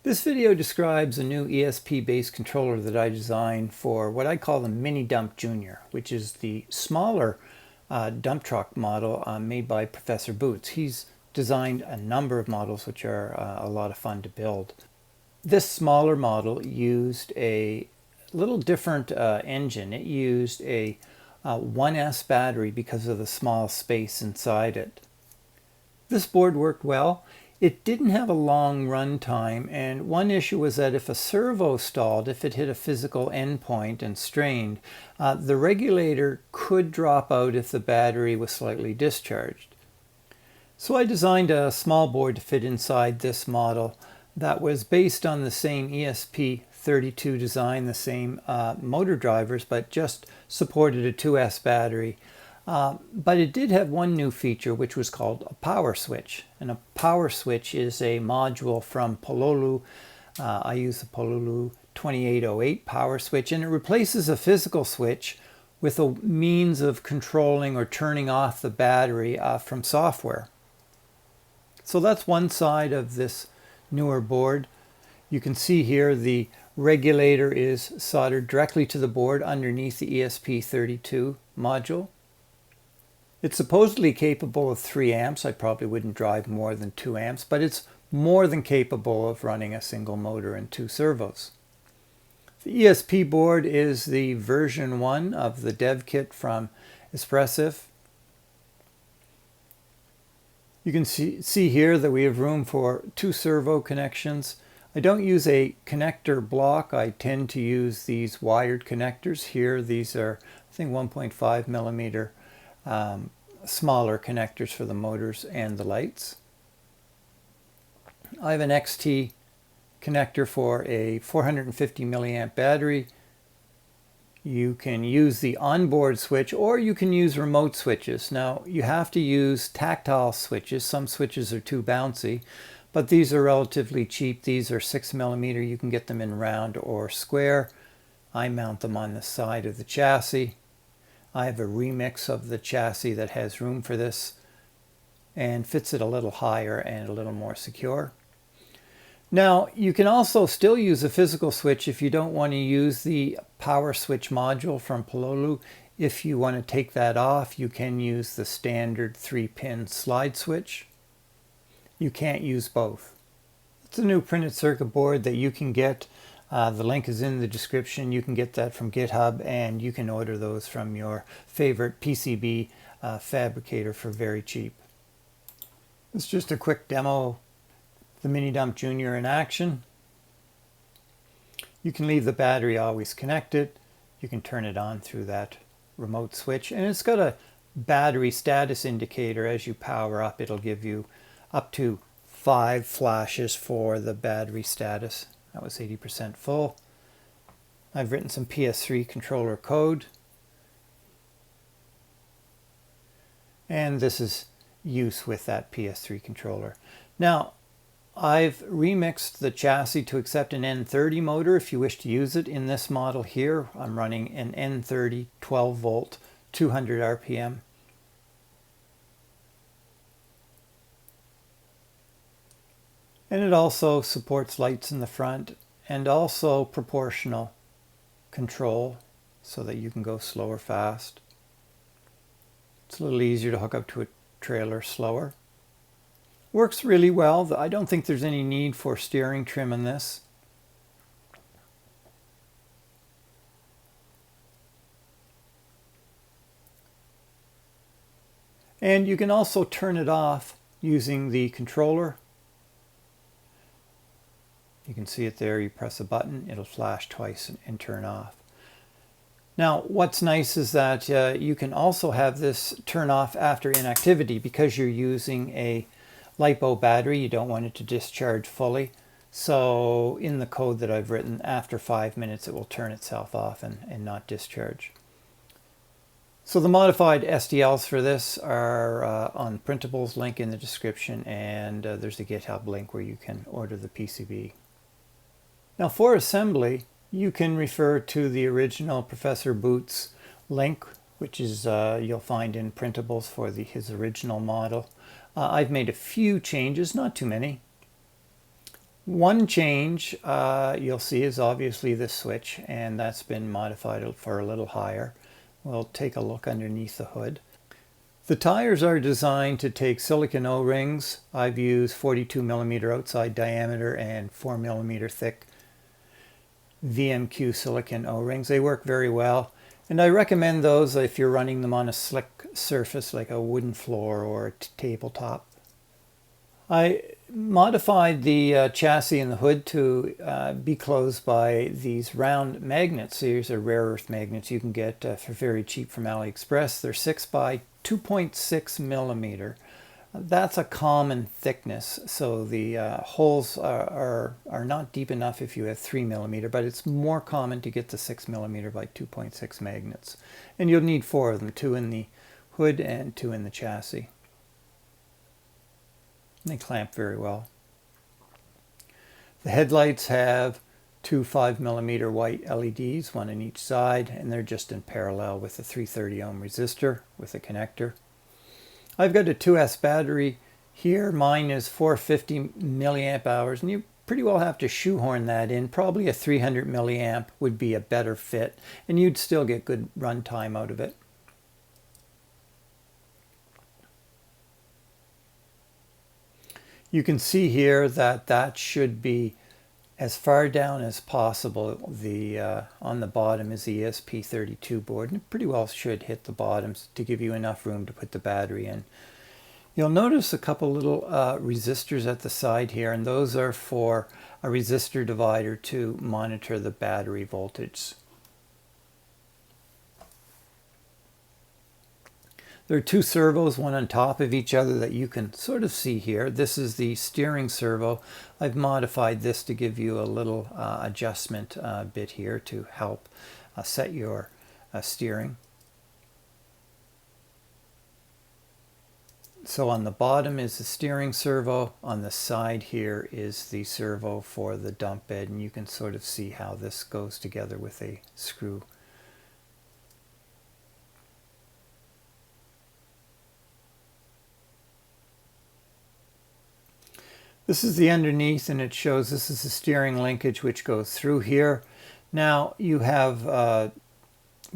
This video describes a new ESP-based controller that I designed for what I call the Mini Dump Junior, which is the smaller dump truck model made by Professor Boots. He's designed a number of models which are a lot of fun to build. This smaller model used a little different engine. It used a 1S battery because of the small space inside it. This board worked well. It didn't have a long run time, and one issue was that if a servo stalled, if it hit a physical endpoint and strained, the regulator could drop out if the battery was slightly discharged. So I designed a small board to fit inside this model that was based on the same ESP32 design, the same motor drivers, but just supported a 2S battery. But it did have one new feature, which was called a power switch. And a power switch is a module from Pololu. I use the Pololu 2808 power switch, and it replaces a physical switch with a means of controlling or turning off the battery from software. So that's one side of this newer board. You can see here the regulator is soldered directly to the board underneath the ESP32 module. It's supposedly capable of 3 amps. I probably wouldn't drive more than 2 amps, but it's more than capable of running a single motor and 2 servos. The ESP board is the version 1 of the dev kit from Espressif. You can see here that we have room for 2 servo connections. I don't use a connector block. I tend to use these wired connectors here. These are, I think, 1.5 millimeter smaller connectors for the motors and the lights. I have an XT connector for a 450 milliamp battery. You can use the onboard switch, or you can use remote switches. Now, you have to use tactile switches. Some switches are too bouncy, but these are relatively cheap. These are 6 millimeter. You can get them in round or square. I mount them on the side of the chassis. I have a remix of the chassis that has room for this and fits it a little higher and a little more secure. Now, you can also still use a physical switch if you don't want to use the power switch module from Pololu. If you want to take that off, you can use the standard 3-pin slide switch. You can't use both. It's a new printed circuit board that you can get. The link is in the description. You can get that from GitHub, and you can order those from your favorite PCB fabricator for very cheap. It's just a quick demo of the Mini Dump Junior in action. You can leave the battery always connected. You can turn it on through that remote switch, and it's got a battery status indicator. As you power up, it'll give you up to 5 flashes for the battery status. That was 80% full. I've written some PS3 controller code. And this is use with that PS3 controller. Now, I've remixed the chassis to accept an N30 motor if you wish to use it. In this model here, I'm running an N30 12 volt, 200 RPM. And it also supports lights in the front and also proportional control so that you can go slow or fast. It's a little easier to hook up to a trailer slower. Works really well. I don't think there's any need for steering trim in this. And you can also turn it off using the controller. You can see it there. You press a button, it'll flash twice and turn off. Now, what's nice is that you can also have this turn off after inactivity because you're using a LiPo battery. You don't want it to discharge fully. So in the code that I've written, after 5 minutes, it will turn itself off and not discharge. So the modified STLs for this are on printables, link in the description, and there's a GitHub link where you can order the PCB. Now for assembly, you can refer to the original Professor Boots link, which is you'll find in printables for his original model. I've made a few changes, not too many. One change you'll see is obviously this switch, and that's been modified for a little higher. We'll take a look underneath the hood. The tires are designed to take silicon O-rings. I've used 42 millimeter outside diameter and 4 millimeter thick VMQ silicon O-rings. They work very well, and I recommend those if you're running them on a slick surface like a wooden floor or a tabletop. I modified the chassis and the hood to be closed by these round magnets. These are rare earth magnets you can get for very cheap from AliExpress. They're 6 by 2.6 millimeter. That's a common thickness, so the holes are not deep enough if you have 3 millimeter, but it's more common to get the 6 millimeter by 2.6 magnets. And you'll need 4 of them, 2 in the hood and 2 in the chassis. They clamp very well. The headlights have 2 5 millimeter white LEDs, one on each side, and they're just in parallel with the 330 ohm resistor with a connector. I've got a 2S battery here. Mine is 450 milliamp hours, and you pretty well have to shoehorn that in. Probably a 300 milliamp would be a better fit, and you'd still get good run time out of it. You can see here that that should be as far down as possible. On the bottom is the ESP32 board, and it pretty well should hit the bottoms to give you enough room to put the battery in. You'll notice a couple little resistors at the side here, and those are for a resistor divider to monitor the battery voltage. There are 2 servos, one on top of each other, that you can sort of see here. This is the steering servo. I've modified this to give you a little adjustment bit here to help set your steering. So on the bottom is the steering servo. On the side here is the servo for the dump bed, and you can sort of see how this goes together with a screw. This is the underneath, and it shows this is the steering linkage which goes through here. Now you have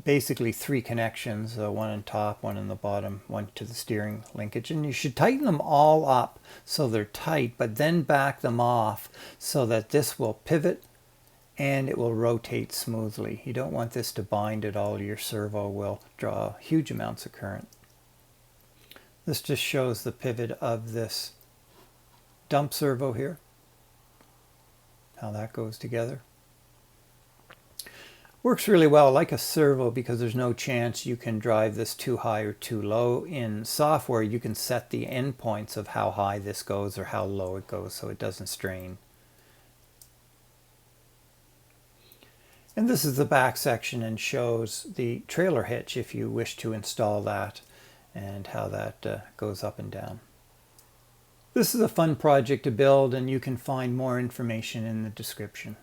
basically 3 connections, one on top, one on the bottom, one to the steering linkage, and you should tighten them all up so they're tight, but then back them off so that this will pivot and it will rotate smoothly. You don't want this to bind at all. Your servo will draw huge amounts of current. This just shows the pivot of this dump servo here, how that goes together. Works really well like a servo because there's no chance you can drive this too high or too low. In software you can set the endpoints of how high this goes or how low it goes so it doesn't strain. And this is the back section and shows the trailer hitch if you wish to install that and how that goes up and down. This is a fun project to build, and you can find more information in the description.